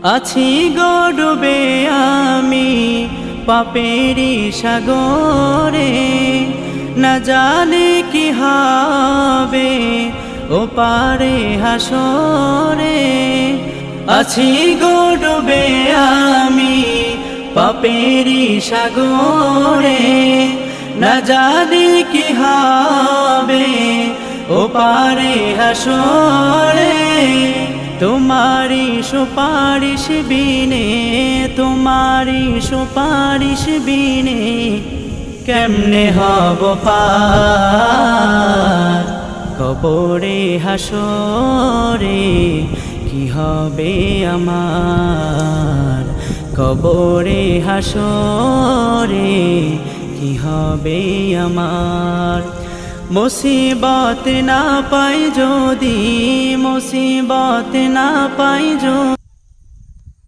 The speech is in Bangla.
আছি গো ডুবে আমি পাপেরি সাগরে, না জানি কি হবে ও পারে হাসরে। আছি গো ডুবে আমি পাপেরি সাগরে, না জানি কি হবে ও পারে হাসরে। তোমারি সুপারিশ বিনে, তোমারি সুপারিশ বিনে কেমনে হব পার। কবরে হাসরে কি হবে আমার, কবরে হাসরে কি হবে আমার। মুসিবত না পাই যদি, মুসিবত না পাই যদি